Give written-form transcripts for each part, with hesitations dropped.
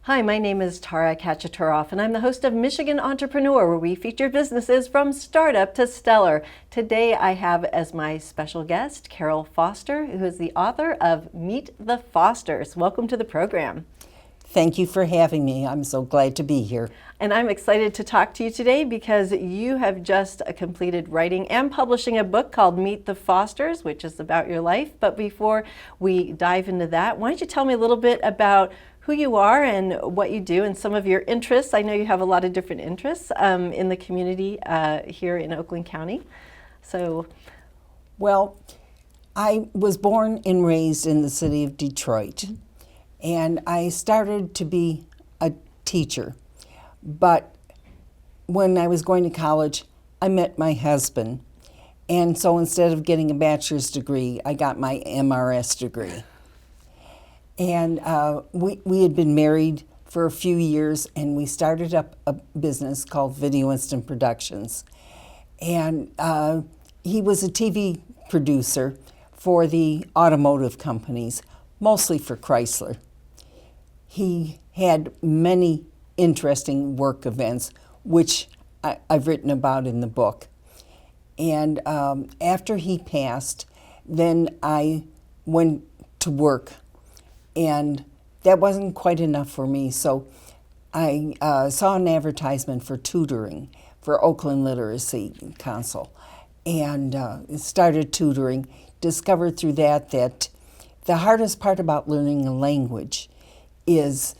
Hi, my name is Tara Kachaturoff, and I'm the host of Michigan Entrepreneur, where we feature businesses from startup to stellar. Today, I have as my special guest Carol Foster, who is the author of Meet the Fosters. Welcome to the program. Thank you for having me. I'm so glad to be here. And I'm excited to talk to you today because you have just completed writing and publishing a book called Meet the Fosters, which is about your life. But before we dive into that, why don't you tell me a little bit about who you are and what you do and some of your interests. I know you have a lot of different interests in the community here in Oakland County. Well, I was born and raised in the city of Detroit, and I started to be a teacher. But when I was going to college, I met my husband. And so instead of getting a bachelor's degree, I got my MRS degree. And we had been married for a few years, and we started up a business called Video Instant Productions. And he was a TV producer for the automotive companies, mostly for Chrysler. He had many interesting work events, which I've written about in the book. And after he passed, then I went to work. And that wasn't quite enough for me, so I saw an advertisement for tutoring for Oakland Literacy Council and started tutoring. Discovered through that the hardest part about learning a language is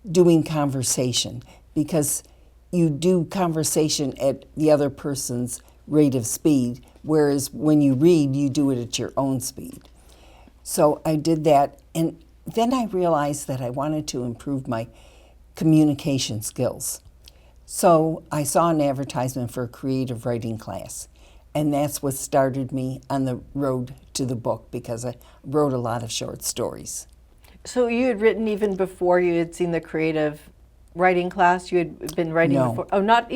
doing conversation, because you do conversation at the other person's rate of speed, whereas when you read, you do it at your own speed. So I did that, and then I realized that I wanted to improve my communication skills. So I saw an advertisement for a creative writing class, and that's what started me on the road to the book, because I wrote a lot of short stories. So you had written even before you had seen the creative writing class? You had been writing No. before? Oh, not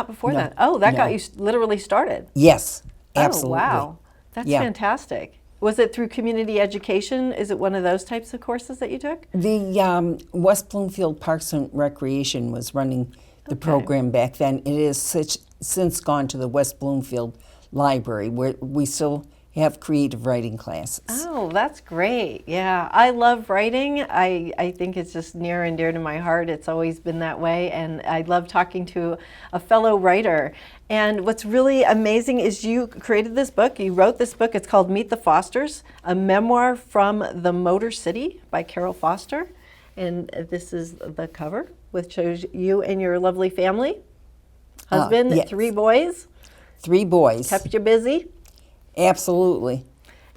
before No. that. Oh, that No. got you literally started. Yes, absolutely. Oh, wow. That's Yeah. fantastic. Was it through community education? Is it one of those types of courses that you took? The West Bloomfield Parks and Recreation was running the program back then. It is since gone to the West Bloomfield Library, where we still have creative writing classes. Oh, that's great. Yeah, I love writing. I think it's just near and dear to my heart. It's always been that way, and I love talking to a fellow writer. And what's really amazing is you created this book. You wrote this book. It's called Meet the Fosters, a memoir from the Motor City by Carol Foster. And this is the cover, which shows you and your lovely family. Husband, Yes. 3 boys. 3 boys. Kept you busy. Absolutely.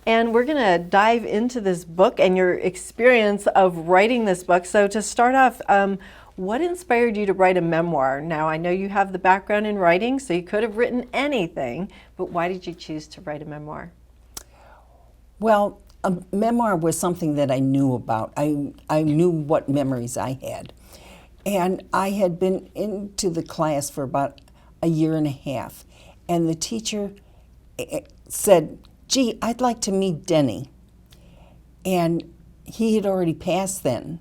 And we're going to dive into this book and your experience of writing this book. So to start off, what inspired you to write a memoir? Now, I know you have the background in writing, so you could have written anything, but why did you choose to write a memoir? Well, a memoir was something that I knew about. I knew what memories I had. And I had been into the class for about a year and a half, and the teacher said, "Gee, I'd like to meet Denny." And he had already passed then.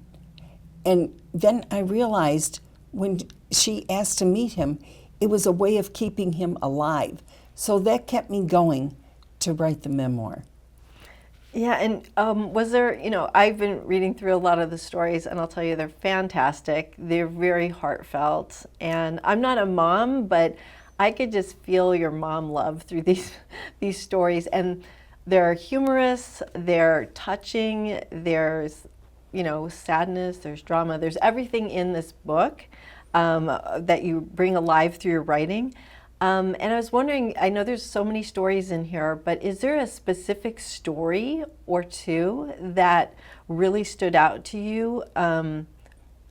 And then I realized when she asked to meet him, it was a way of keeping him alive. So that kept me going to write the memoir. Yeah, and was there, I've been reading through a lot of the stories, and I'll tell you, they're fantastic. They're very heartfelt. And I'm not a mom, but I could just feel your mom love through these stories. And they're humorous, they're touching, there's, sadness, there's drama, there's everything in this book that you bring alive through your writing. And I was wondering, I know there's so many stories in here, but is there a specific story or two that really stood out to you,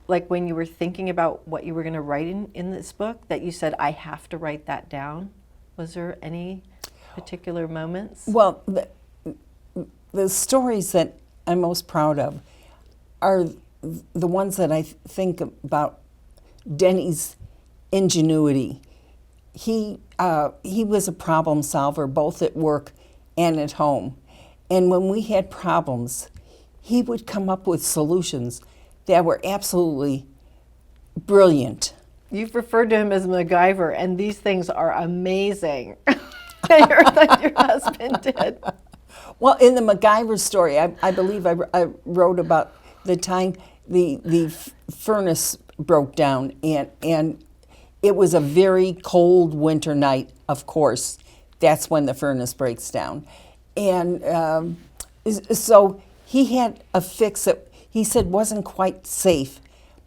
like when you were thinking about what you were going to write in this book, that you said, I have to write that down? Was there any particular moments? Well, the stories that I'm most proud of are the ones that I think about Denny's ingenuity. He was a problem solver both at work and at home. And when we had problems, he would come up with solutions that were absolutely brilliant. You've referred to him as MacGyver, and these things are amazing that your husband did. Well, in the MacGyver story, I believe I wrote about the time the furnace broke down, and it was a very cold winter night, of course. That's when the furnace breaks down. And so he had a fix that he said wasn't quite safe,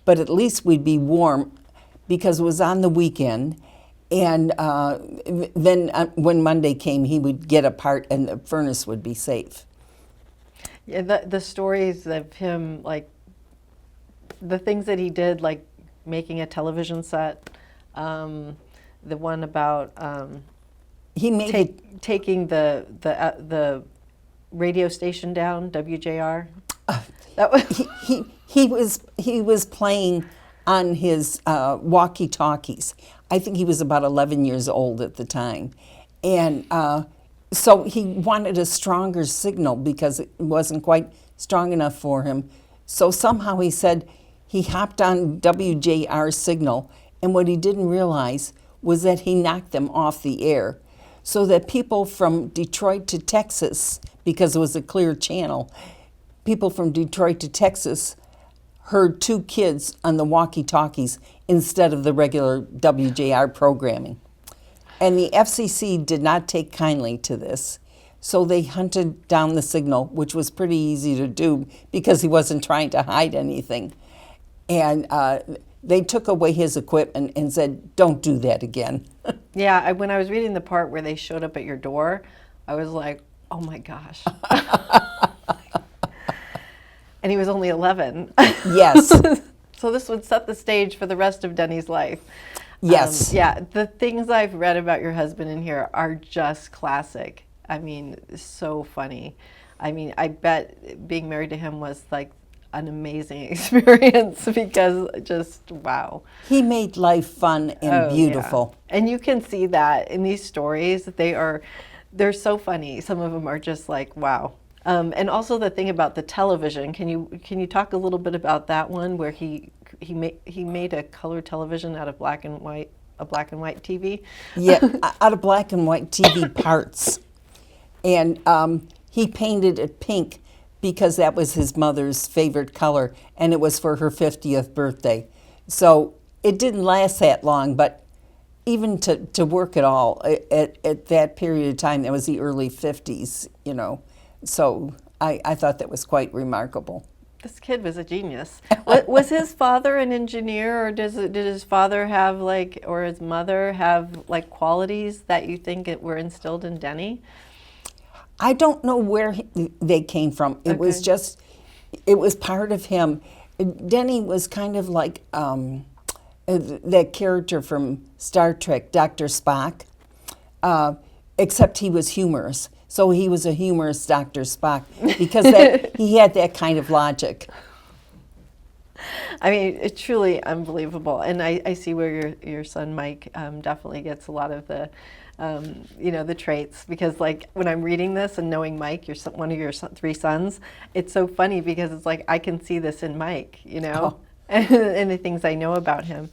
but at least we'd be warm because it was on the weekend. And then when Monday came, he would get a part and the furnace would be safe. Yeah, the stories of him, like the things that he did, like making a television set, the one about He made taking the radio station down, WJR. That was he was playing on his walkie-talkies. I think he was about 11 years old at the time, and so he wanted a stronger signal because it wasn't quite strong enough for him. So somehow he said he hopped on WJR signal, and what he didn't realize was that he knocked them off the air, so that people from Detroit to Texas, because it was a clear channel, people from Detroit to Texas heard two kids on the walkie-talkies instead of the regular WJR programming. And the FCC did not take kindly to this, so they hunted down the signal, which was pretty easy to do because he wasn't trying to hide anything. And they took away his equipment and said, "Don't do that again." Yeah, when I was reading the part where they showed up at your door, I was like, oh my gosh. And he was only 11. Yes. So this would set the stage for the rest of Denny's life. Yes. Yeah, the things I've read about your husband in here are just classic. I mean, so funny. I mean, I bet being married to him was like an amazing experience because just wow. He made life fun and beautiful. Yeah. And you can see that in these stories. They're so funny. Some of them are just like wow. And also the thing about the television. Can you talk a little bit about that one where he made a color television out of a black and white TV? Yeah, out of black and white TV parts. And he painted it pink because that was his mother's favorite color, and it was for her 50th birthday. So it didn't last that long, but even to work at all at that period of time, that was the early 50s, you know. So I thought that was quite remarkable. This kid was a genius. Was his father an engineer, or did his father have or his mother have qualities that you think were instilled in Denny? I don't know where they came from. It was just, it was part of him. Denny was kind of like that character from Star Trek, Dr. Spock, except he was humorous. So he was a humorous Dr. Spock because he had that kind of logic. I mean, it's truly unbelievable. And I see where your son Mike definitely gets a lot of the, the traits. Because when I'm reading this and knowing Mike, one of your three sons, it's so funny because it's like I can see this in Mike, and the things I know about him.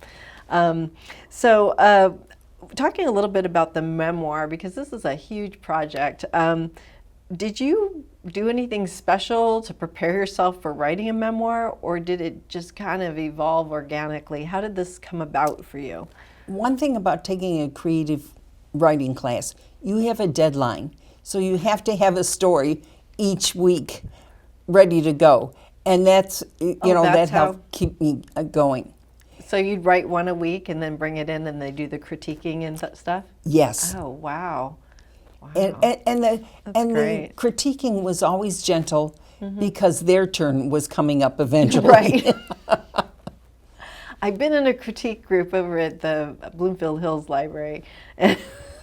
Talking a little bit about the memoir, because this is a huge project. Did you do anything special to prepare yourself for writing a memoir, or did it just kind of evolve organically? How did this come about for you? One thing about taking a creative writing class, you have a deadline. So you have to have a story each week ready to go. And that helped keep me going. So you'd write one a week and then bring it in and they do the critiquing and stuff? Yes. Oh, wow. And the critiquing was always gentle because their turn was coming up eventually. Right. I've been in a critique group over at the Bloomfield Hills Library,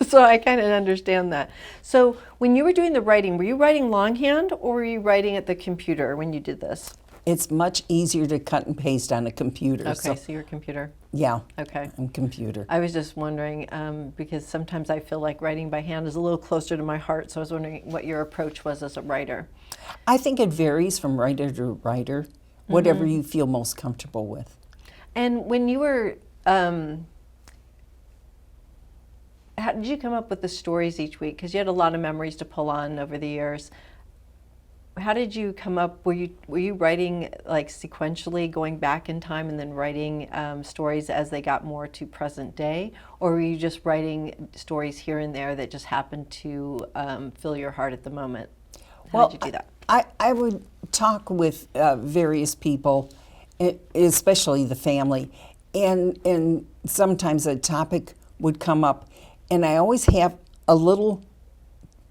so I kind of understand that. So when you were doing the writing, were you writing longhand or were you writing at the computer when you did this? It's much easier to cut and paste on a computer. Okay, so you're a computer. Yeah. Okay. I'm computer. I was just wondering, because sometimes I feel like writing by hand is a little closer to my heart, so I was wondering what your approach was as a writer. I think it varies from writer to writer. whatever you feel most comfortable with. And when you were, how did you come up with the stories each week? Because you had a lot of memories to pull on over the years. How did you come up? Were you writing like sequentially, going back in time, and then writing stories as they got more to present day, or were you just writing stories here and there that just happened to fill your heart at the moment? How did you do that? I would talk with various people, especially the family, and sometimes a topic would come up, and I always have a little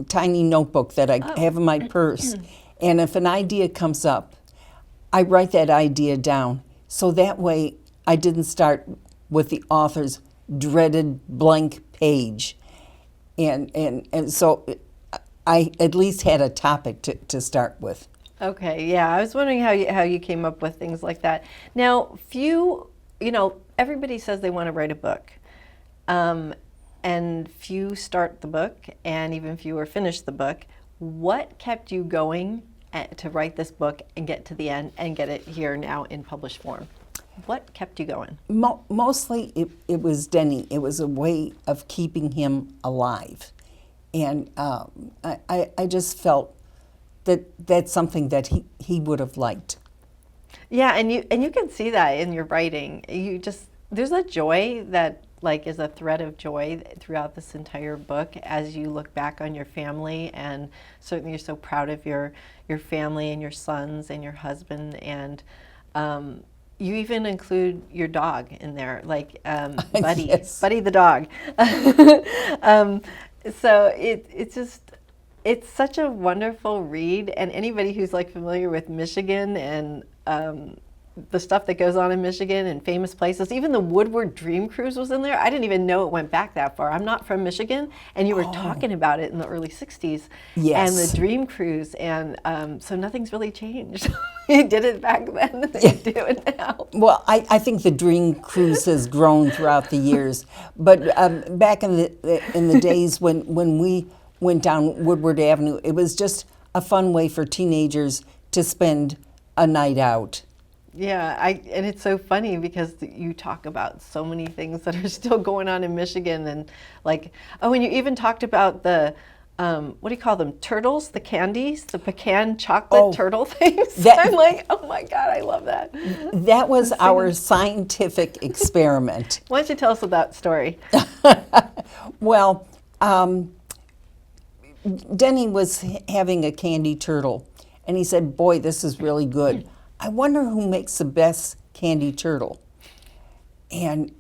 tiny notebook that I have in my purse, and if an idea comes up, I write that idea down, so that way I didn't start with the author's dreaded blank page, and so I at least had a topic to start with. Okay, yeah, I was wondering how you came up with things like that. Now, everybody says they want to write a book, and few start the book, and even fewer finish the book. What kept you going to write this book and get to the end and get it here now in published form? What kept you going? Mostly it was Denny. It was a way of keeping him alive. And I just felt that that's something that he would have liked. Yeah, and you can see that in your writing. There's a joy that is a thread of joy throughout this entire book as you look back on your family, and certainly you're so proud of your family and your sons and your husband, and you even include your dog in there, Buddy, Yes. Buddy the dog. So it's such a wonderful read, and anybody who's familiar with Michigan and the stuff that goes on in Michigan and famous places, even the Woodward Dream Cruise was in there. I didn't even know it went back that far. I'm not from Michigan, and you were talking about it in the early 60s. Yes. And the Dream Cruise, and so nothing's really changed. You did it back then, and you do it now. Well, I think the Dream Cruise has grown throughout the years, but back in the days when we went down Woodward Avenue, it was just a fun way for teenagers to spend a night out. Yeah, and it's so funny because you talk about so many things that are still going on in Michigan, and and you even talked about the what do you call them? Turtles, the candies, the pecan chocolate turtle things. I'm like, oh my God, I love that. That was our scientific experiment. Why don't you tell us that story? Well, Denny was having a candy turtle, and he said, "Boy, this is really good. I wonder who makes the best candy turtle." And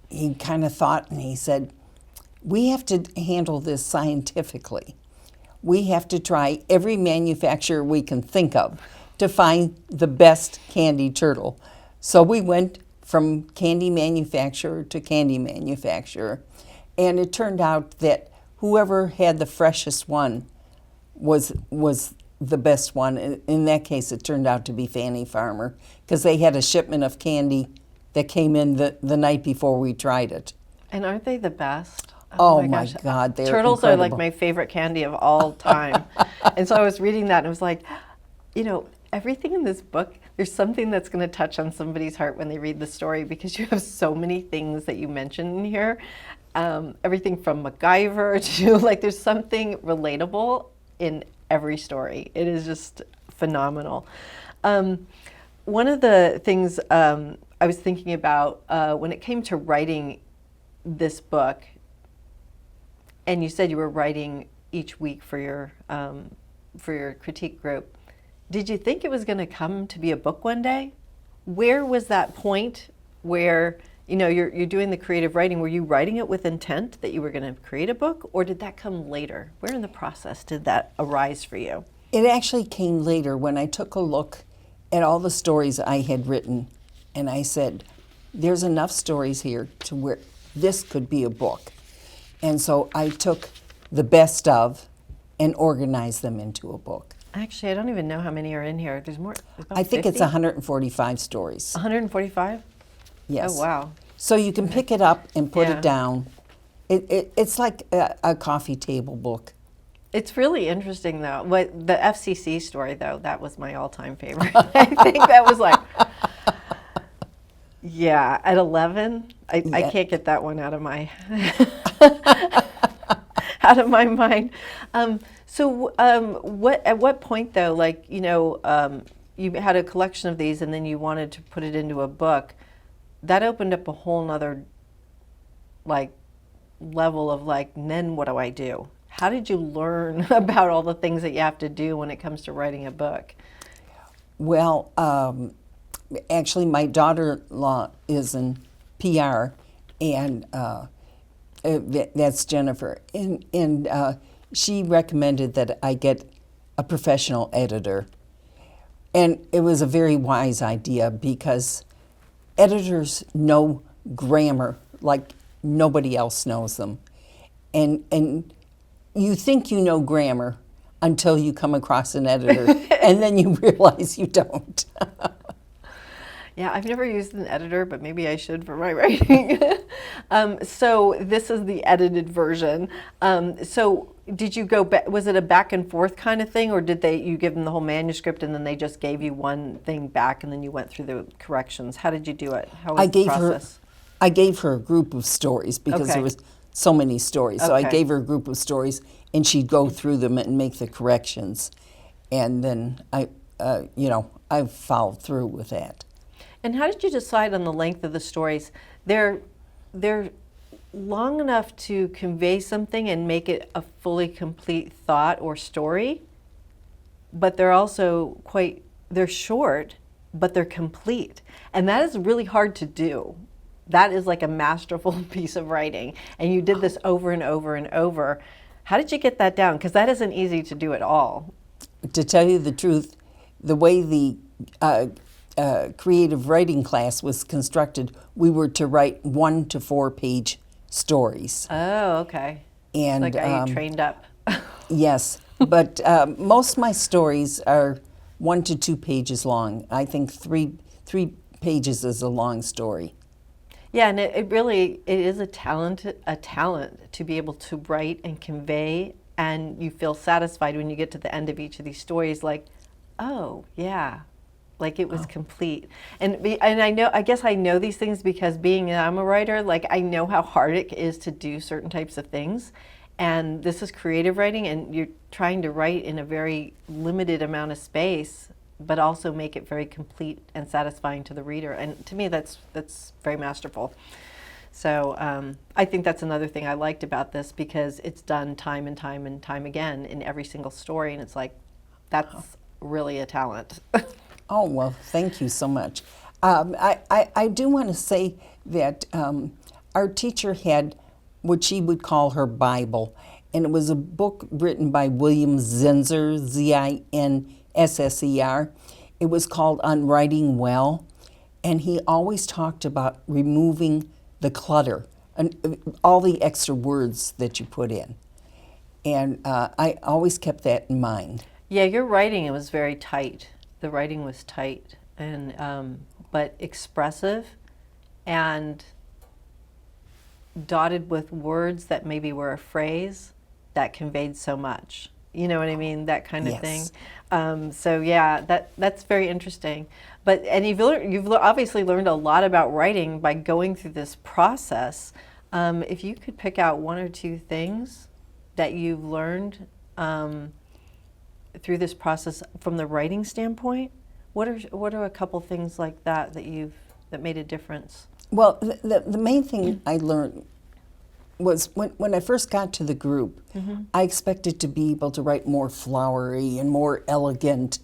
he kind of thought, and he said, "We have to handle this scientifically. We have to try every manufacturer we can think of to find the best candy turtle." So we went from candy manufacturer to candy manufacturer, and it turned out that whoever had the freshest one was the best one. In that case, it turned out to be Fannie Farmer, because they had a shipment of candy that came in the night before we tried it. And aren't they the best? Oh my God, they're Turtles incredible. are my favorite candy of all time. And so I was reading that, and I was like, everything in this book, there's something that's going to touch on somebody's heart when they read the story, because you have so many things that you mention in here. Everything from MacGyver to there's something relatable in every story. It is just phenomenal. One of the things I was thinking about when it came to writing this book, and you said you were writing each week for your critique group, did you think it was going to come to be a book one day? Where was that point where you're doing the creative writing? Were you writing it with intent that you were going to create a book, or did that come later? Where in the process did that arise for you? It actually came later when I took a look at all the stories I had written, and I said, there's enough stories here to where this could be a book. And so I took the best of and organized them into a book. Actually, I don't even know how many are in here. There's more. I think it's 145 stories. 145? Yes. Oh, wow. So you can pick it up and put Yeah. it down. It's like a coffee table book. It's really interesting though. What the FCC story though, that was my all-time favorite. I think that was like, yeah, at 11, I Yeah. can't get that one out of my out of my mind. What at what point though, like you had a collection of these and then you wanted to put it into a book, that opened up a whole nother like level of like, then what do I do? How did you learn about all the things that you have to do when it comes to writing a book? Well, actually, my daughter-in-law is in PR, and that's Jennifer. And she recommended that I get a professional editor. And it was a very wise idea because editors know grammar like nobody else knows them. And you think you know grammar until you come across an editor, and then you realize you don't. Yeah, I've never used an editor, but maybe I should for my writing. So this is the edited version. So did you go back, was it a back and forth kind of thing, or did you give them the whole manuscript and then they just gave you one thing back and then you went through the corrections? How did you do it? How was the process? I gave her a group of stories because Okay. there was so many stories. So I Okay. gave her a group of stories, and she'd go through them and make the corrections, and then I followed through with that. And how did you decide on the length of the stories? They're long enough to convey something and make it a fully complete thought or story, but they're also they're short, but they're complete. And that is really hard to do. That is like a masterful piece of writing. And you did this over and over and over. How did you get that down? Because that isn't easy to do at all. To tell you the truth, the way the creative writing class was constructed, we were to write 1 to 4 page stories. Oh, okay. And Like, are you trained up? yes, but most of my stories are 1 to 2 pages long. I think three pages is a long story. Yeah, and it really is a talent to be able to write and convey, and you feel satisfied when you get to the end of each of these stories, like, oh yeah, like it was complete. And I guess I know these things because I'm a writer, like I know how hard it is to do certain types of things, and this is creative writing, and you're trying to write in a very limited amount of space, but also make it very complete and satisfying to the reader. And to me, that's very masterful. So I think that's another thing I liked about this, because it's done time and time and time again in every single story, and it's like, that's really a talent. Oh, well, thank you so much. I do want to say that our teacher had what she would call her Bible, and it was a book written by William Zinsser, Zinsser. It was called On Writing Well, and he always talked about removing the clutter and all the extra words that you put in. And I always kept that in mind. Yeah, your writing, it was very tight. The writing was tight, and but expressive, and dotted with words that maybe were a phrase that conveyed so much. You know what I mean? That kind of Yes. thing. So yeah, that's very interesting. And you've obviously learned a lot about writing by going through this process. If you could pick out 1 or 2 things that you've learned through this process from the writing standpoint, what are a couple things like that that made a difference? Well, the main thing I learned was when I first got to the group, I expected to be able to write more flowery and more elegant.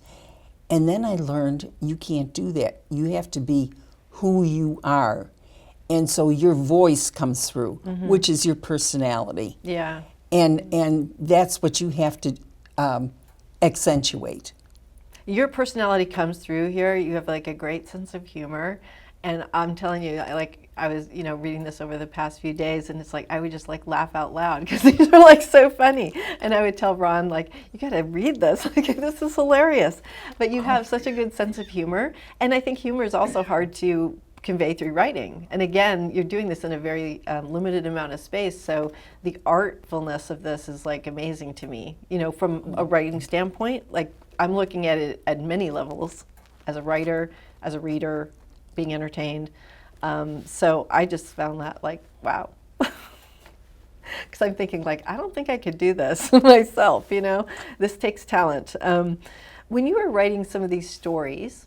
And then I learned you can't do that. You have to be who you are. And so your voice comes through, which is your personality. Yeah. And that's what you have to accentuate. Your personality comes through here. You have like a great sense of humor. And I'm telling you, I was, reading this over the past few days, and it's like I would just like laugh out loud because these are like so funny. And I would tell Ron, like, you got to read this. Like, this is hilarious. But you have such a good sense of humor, and I think humor is also hard to convey through writing. And again, you're doing this in a very limited amount of space, so the artfulness of this is like amazing to me. You know, from a writing standpoint, like I'm looking at it at many levels, as a writer, as a reader, being entertained. So I just found that like, wow. Because I'm thinking like, I don't think I could do this myself, you know? This takes talent. When you were writing some of these stories,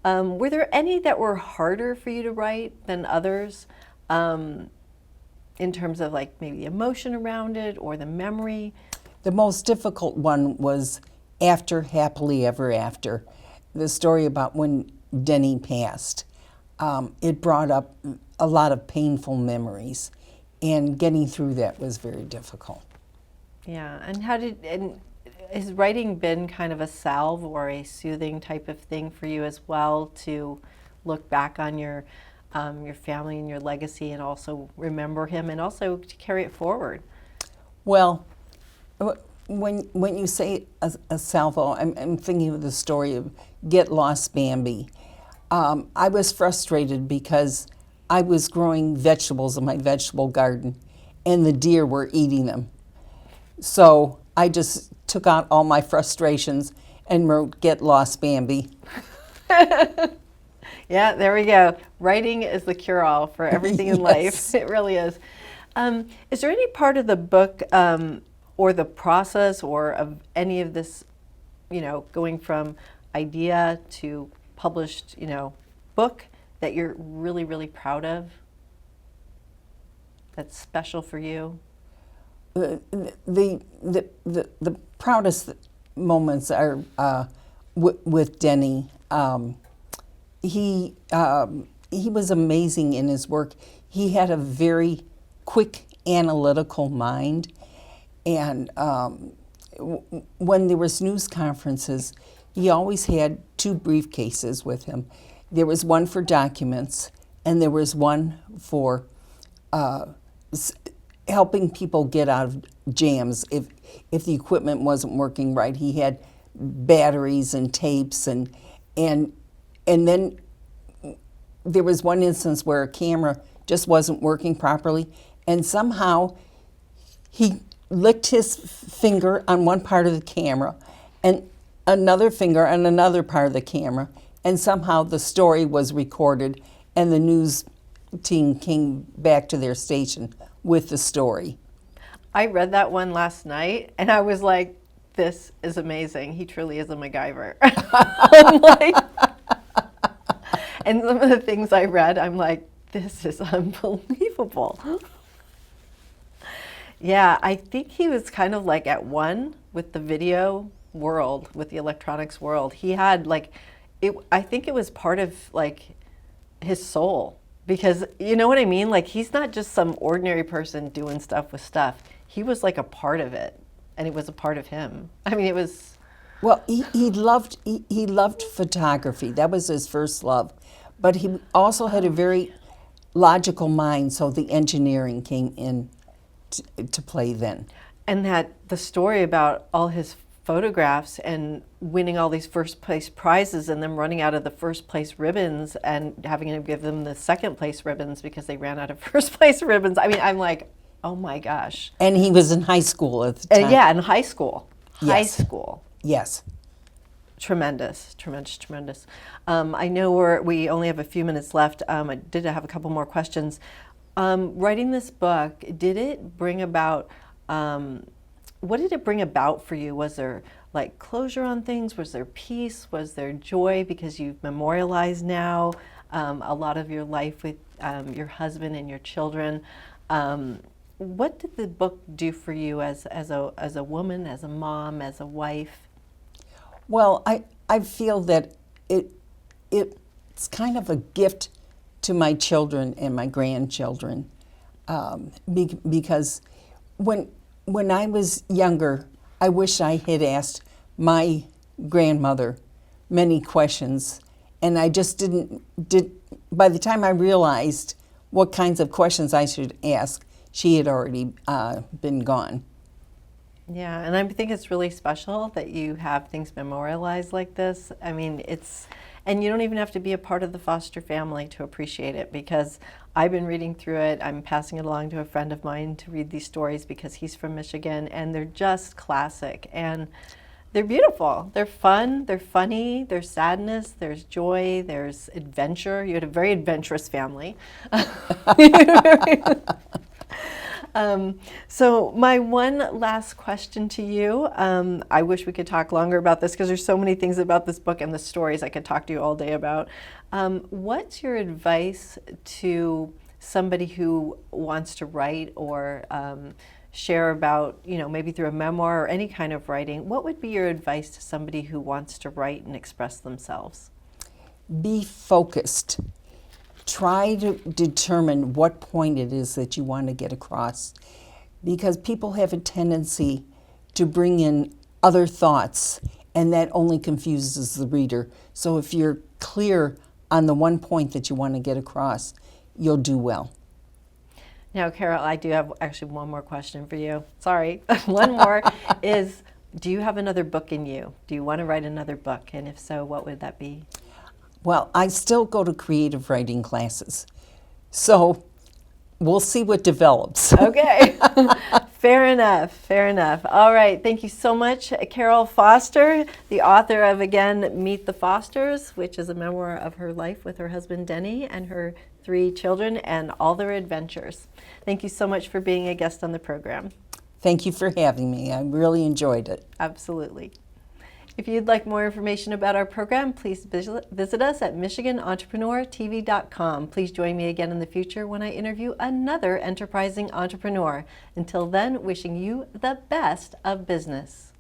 were there any that were harder for you to write than others, in terms of like maybe the emotion around it or the memory? The most difficult one was After Happily Ever After, the story about when Denny passed. It brought up a lot of painful memories, and getting through that was very difficult. Yeah, and has writing been kind of a salve or a soothing type of thing for you as well, to look back on your family and your legacy and also remember him and also to carry it forward? Well, when you say a salvo, I'm thinking of the story of Get Lost Bambi. I was frustrated because I was growing vegetables in my vegetable garden and the deer were eating them. So I just took out all my frustrations and wrote Get Lost Bambi. Yeah, there we go. Writing is the cure-all for everything in life. It really is. Is there any part of the book or the process or of any of this, you know, going from idea to published, you know, book that you're really, really proud of? That's special for you? The proudest moments are with Denny. He was amazing in his work. He had a very quick analytical mind, and when there was news conferences, he always had 2 briefcases with him. There was one for documents, and there was one for helping people get out of jams if the equipment wasn't working right. He had batteries and tapes, and then there was one instance where a camera just wasn't working properly, and somehow he licked his finger on one part of the camera and another finger on another part of the camera, and somehow the story was recorded and the news team came back to their station with the story. I read that one last night and I was like, this is amazing. He truly is a MacGyver. I'm like, and some of the things I read, I'm like, this is unbelievable. Yeah, I think he was kind of like at one with the video world, with the electronics world. He had like, I think it was part of like his soul, because you know what I mean? Like, he's not just some ordinary person doing stuff with stuff. He was like a part of it, and it was a part of him. I mean, it was. Well, he loved photography. That was his first love. But he also had a very logical mind, so the engineering came in to play then. And that the story about all his photographs and winning all these first place prizes and them running out of the first place ribbons and having to give them the second place ribbons because they ran out of first place ribbons. I mean, I'm like, oh my gosh. And he was in high school at the time. Yeah, in high school. Yes. High school. Yes. Tremendous, tremendous, tremendous. I know we only have a few minutes left. I did have a couple more questions. Writing this book, did it bring about, what did it bring about for you? Was there like closure on things? Was there peace? Was there joy because you've memorialized now a lot of your life with your husband and your children? What did the book do for you as a woman, as a mom, as a wife? Well, I feel that it's kind of a gift to my children and my grandchildren, because when I was younger, I wish I had asked my grandmother many questions, and I just didn't. By the time I realized what kinds of questions I should ask, she had already been gone. Yeah, and I think it's really special that you have things memorialized like this. I mean, and you don't even have to be a part of the foster family to appreciate it, because I've been reading through it. I'm passing it along to a friend of mine to read these stories because he's from Michigan, and they're just classic. And they're beautiful. They're fun. They're funny. There's sadness. There's joy. There's adventure. You had a very adventurous family. So my one last question to you, I wish we could talk longer about this because there's so many things about this book and the stories I could talk to you all day about. What's your advice to somebody who wants to write or share about, maybe through a memoir or any kind of writing? What would be your advice to somebody who wants to write and express themselves? Be focused. Try to determine what point it is that you want to get across, because people have a tendency to bring in other thoughts, and that only confuses the reader. So if you're clear on the one point that you want to get across, you'll do well. Now, Carol, I do have actually one more question for you. Sorry. One more is, do you have another book in you? Do you want to write another book? And if so, what would that be? Well, I still go to creative writing classes, so we'll see what develops. Okay. Fair enough. Fair enough. All right. Thank you so much, Carol Foster, the author of, again, Meet the Fosters, which is a memoir of her life with her husband, Denny, and her 3 children and all their adventures. Thank you so much for being a guest on the program. Thank you for having me. I really enjoyed it. Absolutely. If you'd like more information about our program, please visit us at MichiganEntrepreneurTV.com. Please join me again in the future when I interview another enterprising entrepreneur. Until then, wishing you the best of business.